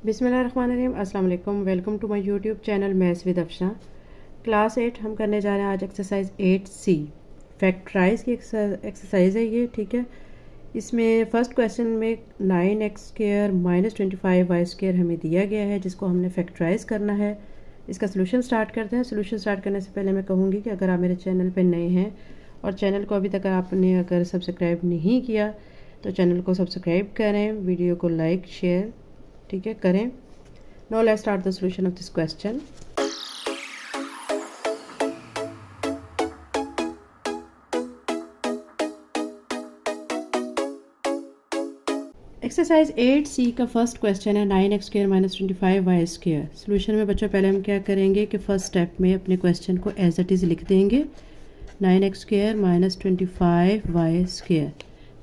बिस्मिल्लाहिर्रहमानिर्रहीम। अस्सलाम वालेकुम। Welcome to my YouTube channel maths with Afsha. Class 8 हम करने जा रहे हैं आज एक्सरसाइज 8C। फैक्टराइज की एक्सरसाइज है ये, ठीक है। इसमें फ़र्स्ट क्वेश्चन में 9x² माइनस 25y² हमें दिया गया है, जिसको हमने फैक्टराइज करना है। इसका सोल्यूशन स्टार्ट करते हैं। सोल्यूशन स्टार्ट करने से पहले मैं कहूँगी कि अगर आप मेरे चैनल पर नए हैं और चैनल को अभी तक आपने अगर सब्सक्राइब नहीं किया तो चैनल को सब्सक्राइब करें, वीडियो को लाइक शेयर, ठीक है, करें। Now let's start the solution of this question. Exercise 8C का फर्स्ट क्वेश्चन है 9x² माइनस 25y²। सोल्यूशन में बच्चों पहले हम क्या करेंगे कि फर्स्ट स्टेप में अपने क्वेश्चन को एज इट इज़ लिख देंगे, 9x² माइनस 25y²,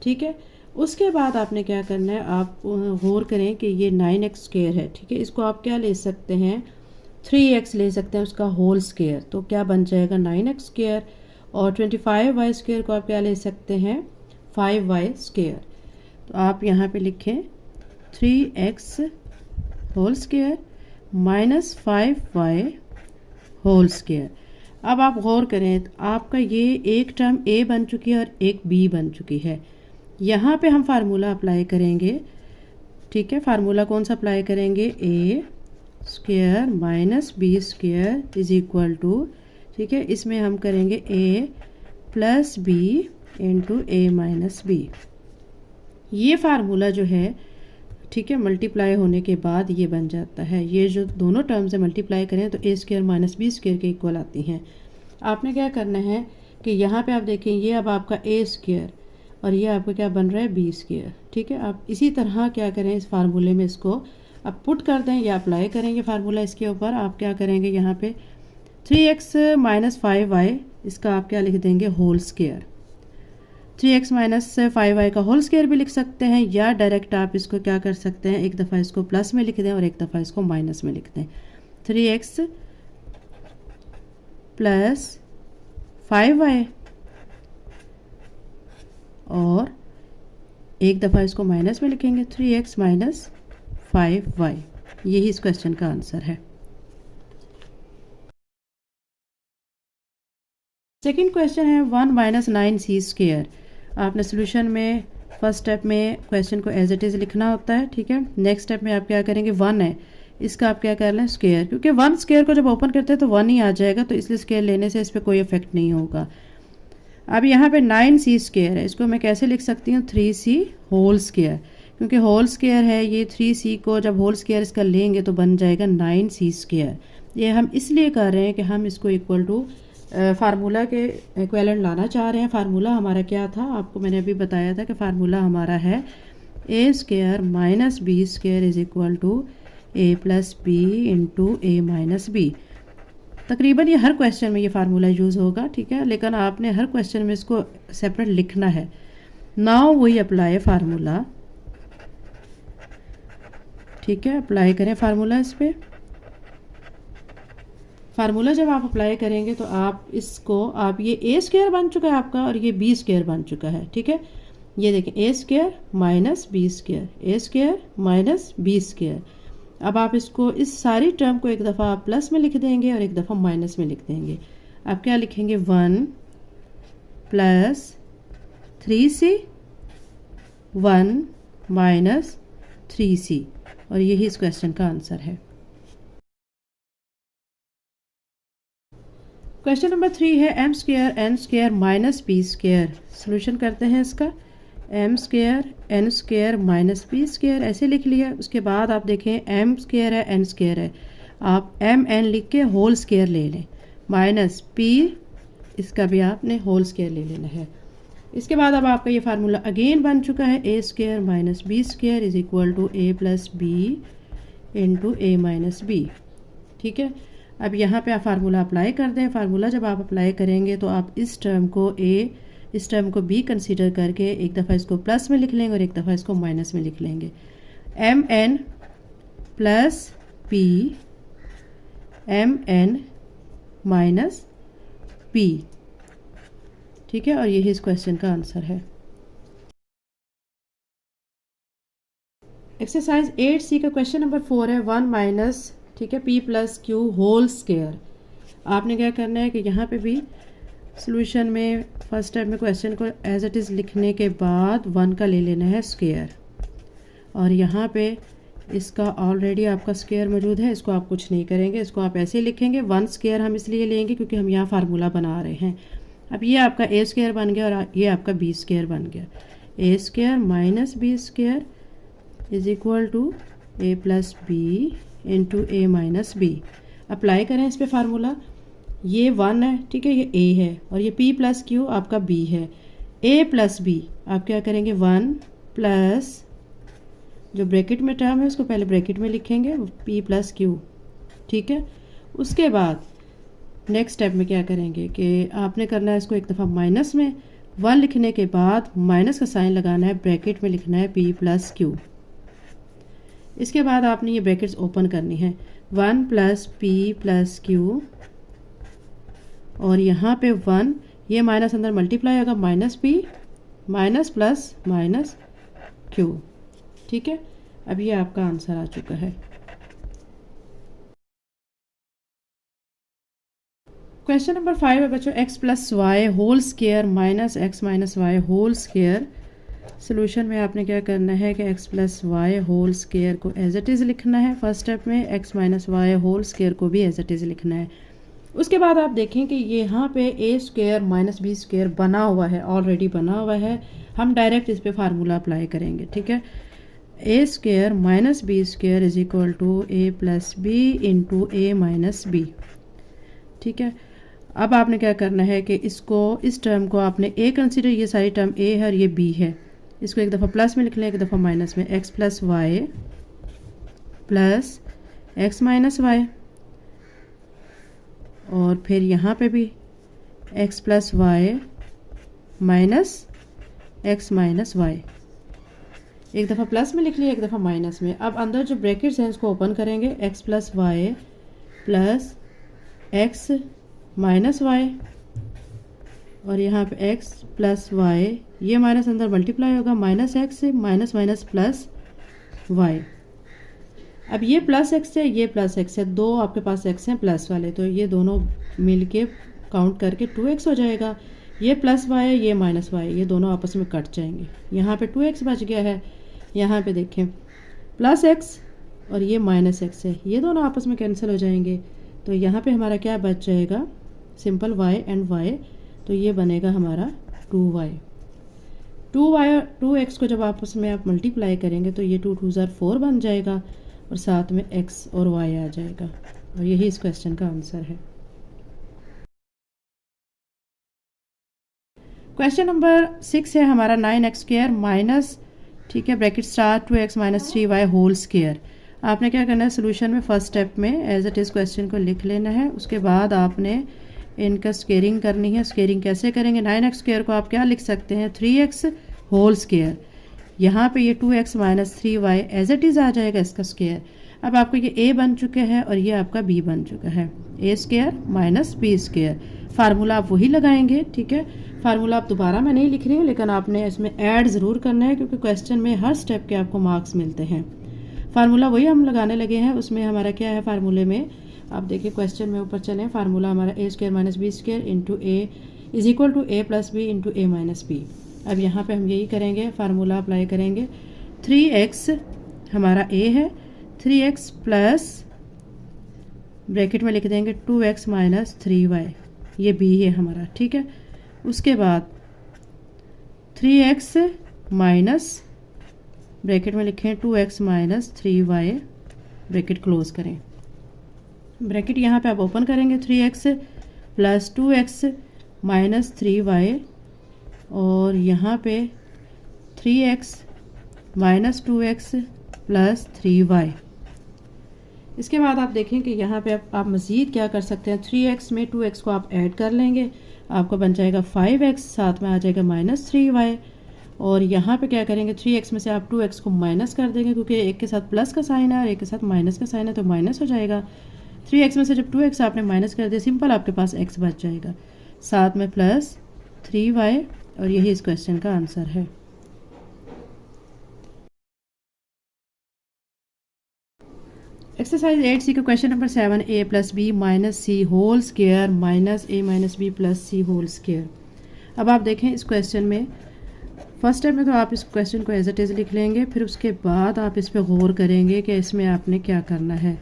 ठीक है। उसके बाद आपने क्या करना है, आप गौर करें कि ये 9x² है, ठीक है। इसको आप क्या ले सकते हैं, 3x ले सकते हैं उसका होल स्क्वायर, तो क्या बन जाएगा 9x²। और 25y² को आप क्या ले सकते हैं, 5y²। तो आप यहाँ पे लिखें 3x whole square minus 5y whole square. अब आप गौर करें, आपका ये एक टर्म a बन चुकी है और एक b बन चुकी है। यहाँ पे हम फार्मूला अप्लाई करेंगे, ठीक है। फार्मूला कौन सा अप्लाई करेंगे, a² minus b² is equal to, ठीक है, इसमें हम करेंगे a plus b into a minus b। ये फार्मूला जो है, ठीक है, मल्टीप्लाई होने के बाद ये बन जाता है, ये जो दोनों टर्म्स है मल्टीप्लाई करें तो a² माइनस b² के इक्वल आती हैं। आपने क्या करना है कि यहाँ पे आप देखें, ये अब आपका a² और ये आपका क्या बन रहा है, b², ठीक है। आप इसी तरह क्या करें, इस फार्मूले में इसको आप पुट कर दें या अप्लाई करेंगे फार्मूला इसके ऊपर। आप क्या करेंगे, यहाँ पे 3x माइनस 5y, इसका आप क्या लिख देंगे, whole square. 3x minus 5y का होल स्क्वायर भी लिख सकते हैं, या डायरेक्ट आप इसको क्या कर सकते हैं, एक दफ़ा इसको प्लस में लिख दें और एक दफ़ा इसको माइनस में लिख दें। 3x प्लस 5y और एक दफ़ा इसको माइनस में लिखेंगे, 3x माइनस 5y। यही इस क्वेश्चन का आंसर है। सेकंड क्वेश्चन है 1 माइनस 9c²। आपने सोल्यूशन में फर्स्ट स्टेप में क्वेश्चन को एज इट इज़ लिखना होता है, ठीक है। नेक्स्ट स्टेप में आप क्या करेंगे, 1 है, इसका आप क्या कर लें, स्क्वायर, क्योंकि 1 स्क्वायर को जब ओपन करते हैं तो 1 ही आ जाएगा, तो इसलिए स्क्वायर लेने से इस पर कोई इफेक्ट नहीं होगा। अब यहाँ पे 9c² है, इसको मैं कैसे लिख सकती हूँ, 3c होल स्क्वायर, क्योंकि होल स्क्वायर है ये, 3c को जब होल स्क्वायर इसका लेंगे तो बन जाएगा 9c²। ये हम इसलिए कर रहे हैं कि हम इसको इक्वल टू फार्मूला के इक्विवेलेंट लाना चाह रहे हैं। फार्मूला हमारा क्या था, आपको मैंने अभी बताया था कि फार्मूला हमारा है a² minus b² is equal to a plus b into a minus b। तकरीबन ये हर क्वेश्चन में ये फार्मूला यूज़ होगा, ठीक है, लेकिन आपने हर क्वेश्चन में इसको सेपरेट लिखना है। नाउ वही अप्लाई फार्मूला, ठीक है, अप्लाई करें फार्मूला इस पर। फार्मूला जब आप अप्लाई करेंगे तो आप इसको, आप ये a² बन चुका है आपका और ये b² बन चुका है, ठीक है। ये देखें a² minus b², a² minus b²। अब आप इसको, इस सारी टर्म को एक दफ़ा आप प्लस में लिख देंगे और एक दफ़ा माइनस में लिख देंगे। आप क्या लिखेंगे, 1 प्लस 3c 1 माइनस 3c, और यही इस क्वेश्चन का आंसर है। क्वेश्चन नंबर 3 है m² n² minus p²। Solution करते हैं इसका, m² n² माइनस p² ऐसे लिख लिया। उसके बाद आप देखें m² है n² है, आप mn लिख के होल स्क्वायर ले लें, माइनस p, इसका भी आपने होल स्क्वायर ले लेना है। इसके बाद अब आपका ये फार्मूला अगेन बन चुका है, a² minus b² is equal to a plus b into a minus b, ठीक है। अब यहाँ पे आप फार्मूला अप्लाई कर दें। फार्मूला जब आप अप्लाई करेंगे तो आप इस टर्म को a, इस टर्म को b कंसीडर करके एक दफ़ा इसको प्लस में लिख लेंगे और एक दफ़ा इसको माइनस में लिख लेंगे। mn plus p mn minus p, ठीक है, और यही इस क्वेश्चन का आंसर है। एक्सरसाइज 8C का क्वेश्चन नंबर 4 है 1 माइनस, ठीक है, p plus Q whole square. आपने क्या करना है कि यहाँ पे भी सॉल्यूशन में फर्स्ट स्टेप में क्वेश्चन को एज इट इज़ लिखने के बाद 1 का ले लेना है स्क्वायर, और यहाँ पे इसका ऑलरेडी आपका स्क्वायर मौजूद है, इसको आप कुछ नहीं करेंगे, इसको आप ऐसे ही लिखेंगे। 1 स्क्वायर हम इसलिए लेंगे क्योंकि हम यहाँ फार्मूला बना रहे हैं। अब ये आपका ए स्क्वायर बन गया और ये आपका बी स्क्वायर बन गया। A square minus B square is equal to A plus B into A minus B. Apply करें इस पर फार्मूला। ये 1 है, ठीक है, ये ए है, और ये p प्लस क्यू आपका b है। a प्लस बी आप क्या करेंगे, 1 प्लस जो ब्रैकेट में टर्म है उसको पहले ब्रैकेट में लिखेंगे, p प्लस क्यू, ठीक है। उसके बाद नेक्स्ट स्टेप में क्या करेंगे कि आपने करना है इसको एक दफ़ा माइनस में, 1 लिखने के बाद माइनस का साइन लगाना है, ब्रैकेट में लिखना है p प्लस क्यू। इसके बाद आपने ये ब्रैकेट्स ओपन करनी है, 1 प्लस p प्लस क्यू, और यहाँ पे 1, ये माइनस अंदर मल्टीप्लाई होगा, minus p minus plus minus q, ठीक है। अब ये आपका आंसर आ चुका है। क्वेश्चन नंबर 5 है बच्चों, x plus Y whole square minus X minus Y whole square. Solution में आपने क्या करना है कि x plus Y whole square को एज इट इज़ लिखना है फर्स्ट स्टेप में, x minus Y whole square को भी एज इट इज़ लिखना है। उसके बाद आप देखें कि ये यहाँ पे ए स्क्वायर माइनस बी स्क्वायर बना हुआ है, ऑलरेडी बना हुआ है। हम डायरेक्ट इस पे फार्मूला अप्लाई करेंगे, ठीक है। A square minus B square is equal to A plus B into A minus B, ठीक है। अब आपने क्या करना है कि इसको, इस टर्म को आपने ए कंसिडर, ये सारी टर्म ए है और ये बी है, इसको एक दफ़ा प्लस में लिख लें, एक दफ़ा माइनस में। X plus Y plus X minus Y, और फिर यहाँ पे भी x plus Y minus X minus Y, एक दफ़ा प्लस में लिख लिया, एक दफ़ा माइनस में। अब अंदर जो ब्रैकेट्स हैं इसको ओपन करेंगे, x plus Y plus X minus Y, और यहाँ पे x प्लस वाई, ये माइनस अंदर मल्टीप्लाई होगा, minus X minus minus plus Y. अब ये प्लस एक्स है, ये प्लस एक्स है, दो आपके पास एक्स हैं प्लस वाले, तो ये दोनों मिल के काउंट करके 2x हो जाएगा। ये प्लस वाई है, ये माइनस वाई, ये दोनों आपस में कट जाएंगे। यहाँ पे 2x बच गया है, यहाँ पे देखें प्लस एक्स और ये माइनस एक्स है, ये दोनों आपस में कैंसिल हो जाएंगे। तो यहाँ पे हमारा क्या बच जाएगा, सिंपल y एंड y, तो ये बनेगा हमारा 2y। 2y और 2x को जब आपस में आप मल्टीप्लाई करेंगे तो ये 2 2 ज़ार 4 बन जाएगा, और साथ में x और y आ जाएगा, और यही इस क्वेश्चन का आंसर है। क्वेश्चन नंबर 6 है हमारा 9x स्क्वायर माइनस, ठीक है, bracket star 2x minus 3y whole square. आपने क्या करना है, सोल्यूशन में फर्स्ट स्टेप में एज इट इज़ क्वेश्चन को लिख लेना है। उसके बाद आपने इनका स्क्वेयरिंग करनी है। स्क्वेयरिंग कैसे करेंगे, 9x स्क्वायर को आप क्या लिख सकते हैं, 3x होल स्क्वायर। यहाँ पे ये 2x minus 3y as it is आ जाएगा इसका स्क्वायर। अब आपको ये a बन चुका है और ये आपका b बन चुका है, a square minus b square. Formula आप वही लगाएंगे, ठीक है। फार्मूला आप दोबारा मैं नहीं लिख रही हूँ, लेकिन आपने इसमें ऐड ज़रूर करना है क्योंकि क्वेश्चन में हर स्टेप के आपको मार्क्स मिलते हैं। फार्मूला वही हम लगाने लगे हैं। उसमें हमारा क्या है, फार्मूले में आप देखिए क्वेश्चन में ऊपर चलें, फार्मूला हमारा A square minus B square into A is equal to A plus B into A minus B. अब यहाँ पे हम यही करेंगे, फार्मूला अप्लाई करेंगे। 3x हमारा a है, 3x प्लस ब्रैकेट में लिख देंगे 2x माइनस 3y, ये b है हमारा, ठीक है। उसके बाद 3x माइनस ब्रैकेट में लिखें 2x minus 3y, bracket close करें। ब्रैकेट यहाँ पे आप ओपन करेंगे, 3x plus 2x minus 3y, और यहाँ पे 3x minus 2x plus 3y। इसके बाद आप देखें कि यहाँ पे आप मज़ीद क्या कर सकते हैं, 3x में 2x को आप ऐड कर लेंगे, आपको बन जाएगा 5x, साथ में आ जाएगा माइनस 3y। और यहाँ पे क्या करेंगे, 3x में से आप 2x को माइनस कर देंगे क्योंकि एक के साथ प्लस का साइन है और एक के साथ माइनस का साइन है, तो माइनस हो जाएगा। 3x में से जब 2x आपने माइनस कर दिया, सिंपल आपके पास x बच जाएगा, साथ में प्लस 3y, और यही इस क्वेश्चन का आंसर है। एक्सरसाइज 8C का question number 7, a plus B minus C whole square minus a minus B plus C whole square. अब आप देखें इस क्वेश्चन में फर्स्ट स्टेप में तो आप इस क्वेश्चन को एज इट इज़ लिख लेंगे, फिर उसके बाद आप इस पर गौर करेंगे कि इसमें आपने क्या करना है।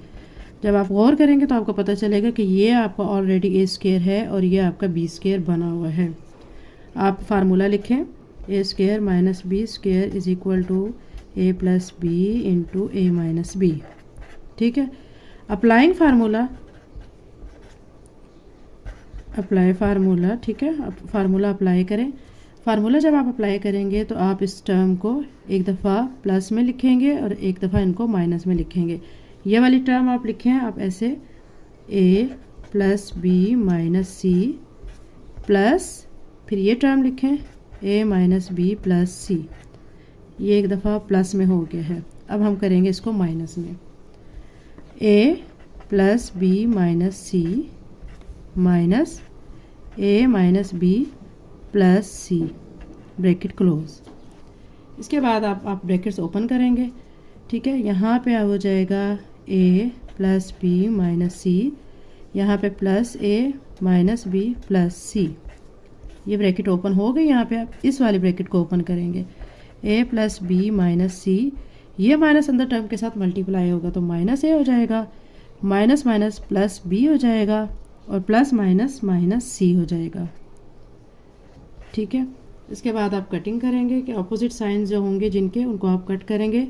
जब आप गौर करेंगे तो आपको पता चलेगा कि ये आपका ऑलरेडी ए स्क्वायर है और ये आपका बी स्क्वायर बना हुआ है। आप फार्मूला लिखें, A square minus B square is equal to A plus B into A minus B. ठीक है, अप्लाई फार्मूला, ठीक है, फार्मूला अप्लाई करें। फार्मूला जब आप अप्लाई करेंगे तो आप इस टर्म को एक दफ़ा प्लस में लिखेंगे और एक दफ़ा इनको माइनस में लिखेंगे। ये वाली टर्म आप लिखें आप ऐसे a plus B minus C plus, फिर ये टर्म लिखें a minus B plus C. ये एक दफ़ा प्लस में हो गया है। अब हम करेंगे इसको माइनस में, a plus B minus C minus a minus B plus C, bracket close. इसके बाद आप ब्रैकेट्स ओपन करेंगे। ठीक है, यहाँ पे हो जाएगा a plus B minus C, यहाँ पे plus a minus B plus C. ये ब्रैकेट ओपन हो गई। यहाँ पे आप इस वाले ब्रैकेट को ओपन करेंगे, a प्लस बी माइनस सी, ये माइनस अंदर टर्म के साथ मल्टीप्लाई होगा तो माइनस a हो जाएगा, माइनस माइनस प्लस b हो जाएगा और प्लस माइनस माइनस सी हो जाएगा। ठीक है, इसके बाद आप कटिंग करेंगे कि अपोजिट साइंस जो होंगे जिनके उनको आप कट करेंगे।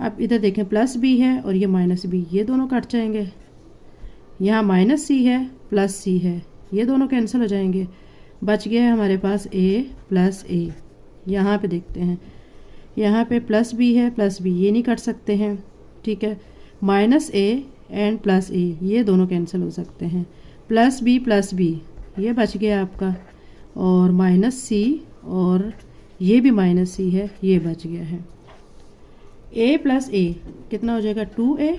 आप इधर देखें प्लस बी है और ये माइनस बी, ये दोनों कट जाएंगे। यहाँ माइनस सी है प्लस सी है, ये दोनों कैंसिल हो जाएंगे। बच गया है हमारे पास a प्लस a। यहाँ पे देखते हैं, यहाँ पे प्लस बी है प्लस बी, ये नहीं कट सकते हैं। ठीक है, minus a and plus a, ये दोनों कैंसिल हो सकते हैं। प्लस बी ये बच गया आपका, और माइनस सी और ये भी माइनस सी है, ये बच गया है। a प्लस a कितना हो जाएगा 2a,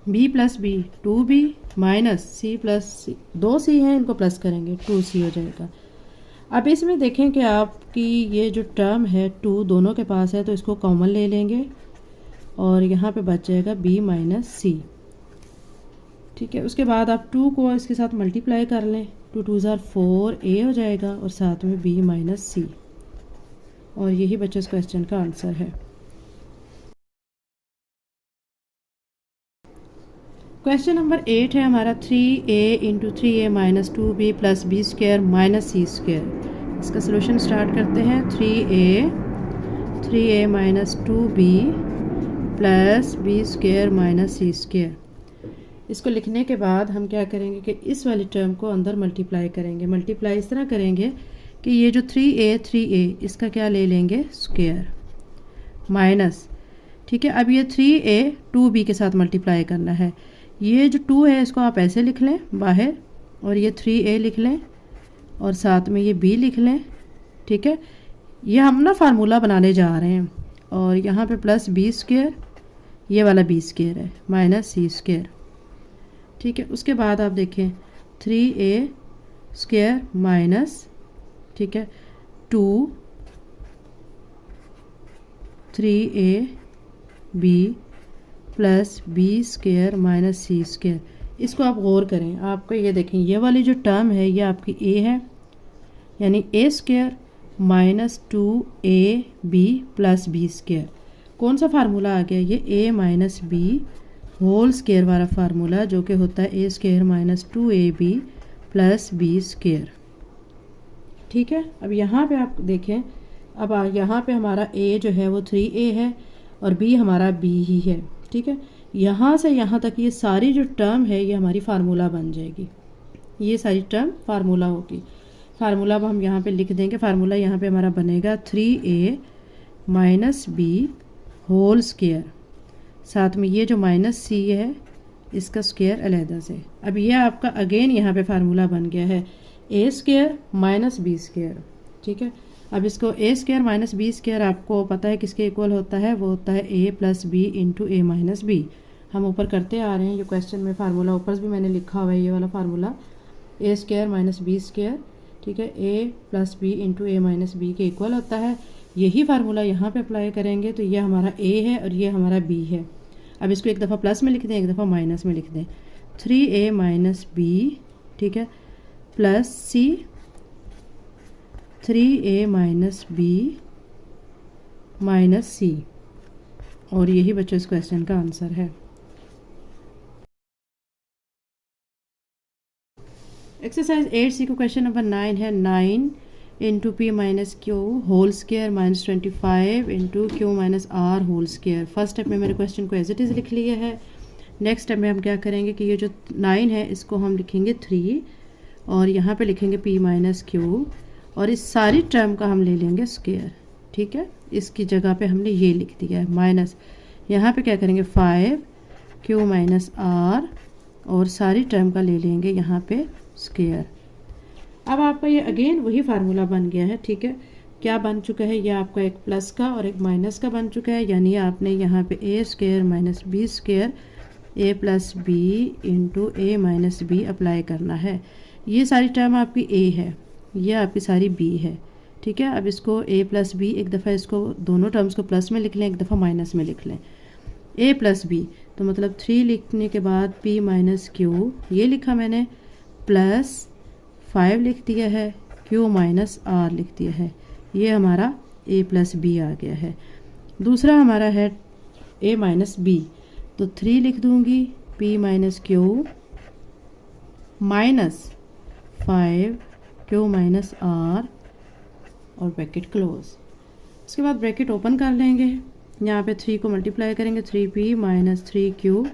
b plus b 2b minus c plus C, 2c हैं इनको प्लस करेंगे 2c हो जाएगा। अब इसमें देखें कि आपकी ये जो टर्म है 2 दोनों के पास है तो इसको कॉमन ले लेंगे और यहाँ पे बच जाएगा b माइनस सी। ठीक है, उसके बाद आप 2 को इसके साथ मल्टीप्लाई कर लें, 2 2 ज़ार 4a हो जाएगा और साथ में b माइनस सी, और यही बच्चे इस क्वेश्चन का आंसर है। क्वेश्चन नंबर 8 है हमारा 3a into 3a minus 2b plus B square minus C square. इसका सोल्यूशन स्टार्ट करते हैं। 3a minus 2b plus B square minus C square. इसको लिखने के बाद हम क्या करेंगे कि इस वाली टर्म को अंदर मल्टीप्लाई करेंगे। मल्टीप्लाई इस तरह करेंगे कि ये जो 3a इसका क्या ले लेंगे स्क्वायर माइनस। ठीक है, अब ये 3a 2b के साथ मल्टीप्लाई करना है। ये जो 2 है इसको आप ऐसे लिख लें बाहर, और ये 3a लिख लें और साथ में ये b लिख लें। ठीक है, ये हम ना फार्मूला बनाने जा रहे हैं, और यहाँ पे प्लस बी स्क्वायर, ये वाला बी स्क्वायर है माइनस सी स्क्वायर। ठीक है, उसके बाद आप देखें 3a स्क्वायर माइनस, ठीक है, 2 3ab plus B square minus C square. इसको आप गौर करें, आपको ये देखें ये वाली जो टर्म है ये आपकी a है, यानी a square minus 2ab plus B square. कौन सा फार्मूला आ गया? ये a minus B whole square वाला फार्मूला, जो कि होता है a square minus 2ab plus B square. ठीक है, अब यहाँ पे आप देखें, अब यहाँ पे हमारा a जो है वो 3a है और b हमारा b ही है। ठीक है, यहाँ से यहाँ तक ये सारी जो टर्म है ये हमारी फार्मूला बन जाएगी, ये सारी टर्म फार्मूला होगी। फार्मूला अब हम यहाँ पे लिख देंगे। फार्मूला यहाँ पे हमारा बनेगा 3a minus B whole square, साथ में ये जो माइनस सी है इसका स्क्वायर अलहदा से। अब ये आपका अगेन यहाँ पे फार्मूला बन गया है a square minus B square. ठीक है, अब इसको a square minus B square आपको पता है किसके इक्वल होता है? वो होता है a plus B into A minus B. हम ऊपर करते आ रहे हैं, ये क्वेश्चन में फार्मूला ऊपर भी मैंने लिखा हुआ है, ये वाला formula a square minus B square, ठीक है, a plus B into A minus B के इक्वल होता है। यही फार्मूला यहाँ पे अप्लाई करेंगे तो ये हमारा a है और ये हमारा b है। अब इसको एक दफ़ा प्लस में लिख दें, एक दफ़ा माइनस में लिख दें। 3a माइनस बी, ठीक है, प्लस सी 3a माइनस बी माइनस सी, और यही बच्चों इस क्वेश्चन का आंसर है। एक्सरसाइज 8C को क्वेश्चन नंबर 9 है। 9 into P minus Q whole square minus 25 into Q minus R whole square. First step में मेरे क्वेश्चन को एज इट इज़ लिख लिया है। नेक्स्ट स्टेप में हम क्या करेंगे कि ये जो 9 है इसको हम लिखेंगे 3 और यहाँ पे लिखेंगे पी माइनस क्यू, और इस सारी टर्म का हम ले लेंगे स्केयर, ठीक है। इसकी जगह पे हमने ये लिख दिया है माइनस, यहाँ पे क्या करेंगे 5 क्यू माइनस आर, और सारी टर्म का ले लेंगे यहाँ पे स्केयर। अब आपका ये अगेन वही फार्मूला बन गया है, ठीक है। क्या बन चुका है, ये आपका एक प्लस का और एक माइनस का बन चुका है, यानी आपने यहाँ पे ए square minus B square A plus B into A minus B apply करना है। ये सारी टर्म आपकी ए है, ये आपकी सारी बी है, ठीक है। अब इसको ए प्लस बी, एक दफ़ा इसको दोनों टर्म्स को प्लस में लिख लें, एक दफ़ा माइनस में लिख लें। ए प्लस बी तो मतलब 3 लिखने के बाद पी माइनस क्यू ये लिखा मैंने, प्लस 5 लिख दिया है, क्यू माइनस आर लिख दिया है, ये हमारा ए प्लस बी आ गया है। दूसरा हमारा है ए माइनस बी, तो 3 लिख दूंगी P minus Q minus 5 Q minus R और ब्रैकेट क्लोज। उसके बाद ब्रैकेट ओपन कर लेंगे, यहाँ पे 3 को मल्टीप्लाई करेंगे, 3p minus 3q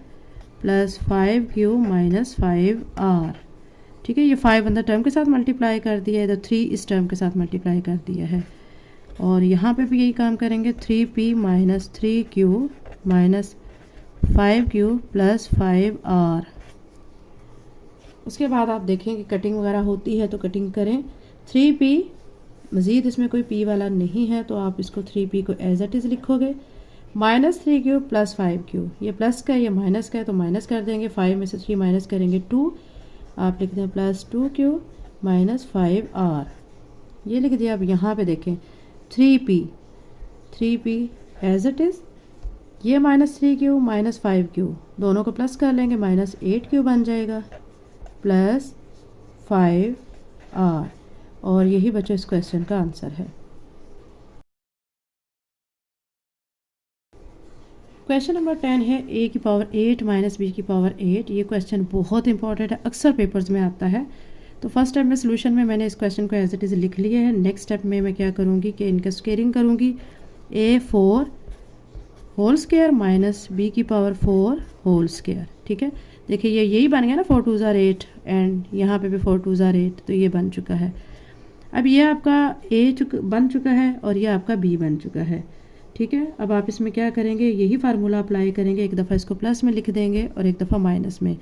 plus 5q minus 5r, ठीक है। ये 5 अंदर टर्म के साथ मल्टीप्लाई कर दिया है, तो 3 इस टर्म के साथ मल्टीप्लाई कर दिया है, और यहाँ पे भी यही काम करेंगे, 3p minus 3q minus 5q plus 5r। उसके बाद आप देखें कि कटिंग वगैरह होती है तो कटिंग करें। 3p मज़ीद इसमें कोई p वाला नहीं है तो आप इसको 3p को एज इट इज़ लिखोगे, माइनस 3q प्लस 5q, ये प्लस का है ये माइनस का है तो माइनस कर देंगे, 5 में से 3 माइनस करेंगे 2, आप लिख दें प्लस 2q माइनस 5r, ये लिख दिया। अब यहाँ पे देखें 3p एज इट इज़, ये माइनस 3q माइनस 5q दोनों को प्लस कर लेंगे, माइनस 8q बन जाएगा प्लस 5r, और यही बच्चों इस क्वेश्चन का आंसर है। क्वेश्चन नंबर 10 है a की पावर 8 माइनस b की पावर 8। ये क्वेश्चन बहुत इंपॉर्टेंट है, अक्सर पेपर्स में आता है। तो फर्स्ट स्टेप में सोल्यूशन में मैंने इस क्वेश्चन को एज इट इज़ लिख लिया है। नेक्स्ट स्टेप में मैं क्या करूँगी कि इनका स्क्वेयरिंग करूँगी, a4 whole square minus b की पावर 4 होल स्क्वायर, ठीक है। देखिए ये यही बन गया ना, 4 2 ज़ार 8 एंड यहाँ पे भी 4 2 ज़ार 8, तो ये बन चुका है। अब ये आपका a बन चुका है और ये आपका b बन चुका है, ठीक है। अब आप इसमें क्या करेंगे, यही फार्मूला अप्लाई करेंगे, एक दफ़ा इसको प्लस में लिख देंगे और एक दफ़ा माइनस में।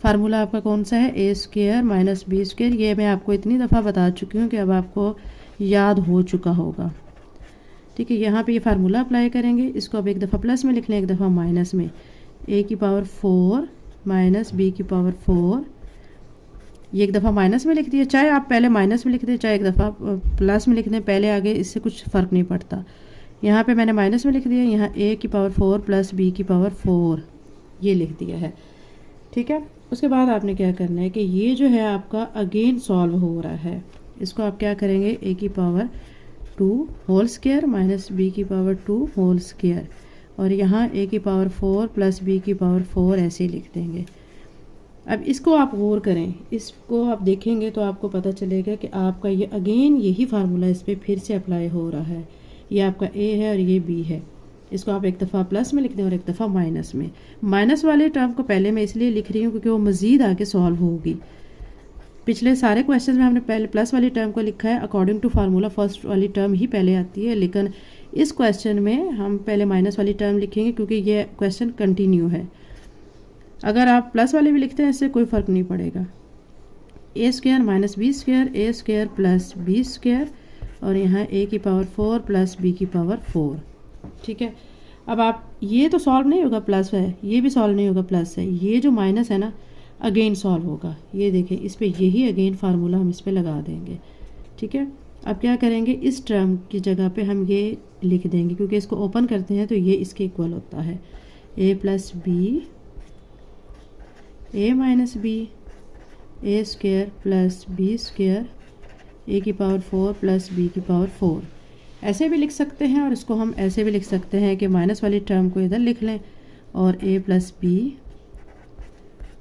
फार्मूला आपका कौन सा है, A square minus B square. ये मैं आपको इतनी दफ़ा बता चुकी हूँ कि अब आपको याद हो चुका होगा, ठीक है। यहाँ पे ये फार्मूला अप्लाई करेंगे, इसको अब एक दफ़ा प्लस में लिख लें, एक दफ़ा माइनस में। ए की पावर 4 माइनस बी की पावर 4, ये एक दफ़ा माइनस में लिख दिया, चाहे आप पहले माइनस में लिख दें चाहे एक दफ़ा प्लस में लिख दें, पहले आगे इससे कुछ फ़र्क नहीं पड़ता। यहाँ पे मैंने माइनस में लिख दिया, यहाँ a की पावर 4 प्लस b की पावर 4 ये लिख दिया है, ठीक है। उसके बाद आपने क्या करना है कि ये जो है आपका अगेन सॉल्व हो रहा है, इसको आप क्या करेंगे, a की power 2 whole square minus b की पावर 2 होल स्क्वायर, और यहाँ a की पावर 4 प्लस b की पावर 4 ऐसे ही लिख देंगे। अब इसको आप गौर करें, इसको आप देखेंगे तो आपको पता चलेगा कि आपका ये अगेन यही फार्मूला इस पर फिर से अप्लाई हो रहा है। ये आपका a है और ये b है, इसको आप एक दफ़ा प्लस में लिख दें और एक दफ़ा माइनस में। माइनस वाले टर्म को पहले मैं इसलिए लिख रही हूँ क्योंकि वो मज़ीद आगे सॉल्व होगी। पिछले सारे क्वेश्चन में हमने पहले प्लस वाली टर्म को लिखा है, अकॉर्डिंग टू फार्मूला फर्स्ट वाली टर्म ही पहले आती है, लेकिन इस क्वेश्चन में हम पहले माइनस वाली टर्म लिखेंगे क्योंकि ये क्वेश्चन कंटिन्यू है। अगर आप प्लस वाले भी लिखते हैं इससे कोई फ़र्क नहीं पड़ेगा। ए स्क्वायर माइनस बी स्क्वायर, ए स्क्वायर प्लस बी स्क्वायर, और यहाँ a की पावर 4 प्लस b की पावर 4, ठीक है। अब आप ये तो सॉल्व नहीं होगा, प्लस है, ये भी सॉल्व नहीं होगा, प्लस है, ये जो माइनस है ना अगेन सॉल्व होगा। ये देखें इस पे यही अगेन फार्मूला हम इस पे लगा देंगे, ठीक है। अब क्या करेंगे, इस टर्म की जगह पे हम ये लिख देंगे क्योंकि इसको ओपन करते हैं तो ये इसके इक्वल होता है। ए प्लस बी ए माइनस बी ए स्क्वायर प्लस बी स्क्वायर ए की पावर 4 प्लस बी की पावर 4। ऐसे भी लिख सकते हैं और इसको हम ऐसे भी लिख सकते हैं कि माइनस वाली टर्म को इधर लिख लें और ए प्लस बी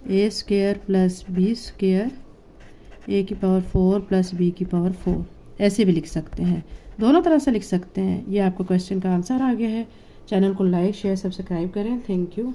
ए स्क्वायर प्लस बी स्क्वायर ए की पावर 4 प्लस बी की पावर 4, ऐसे भी लिख सकते हैं। दोनों तरह से लिख सकते हैं। ये आपको क्वेश्चन का आंसर आ गया है। चैनल को लाइक शेयर सब्सक्राइब करें। Thank you.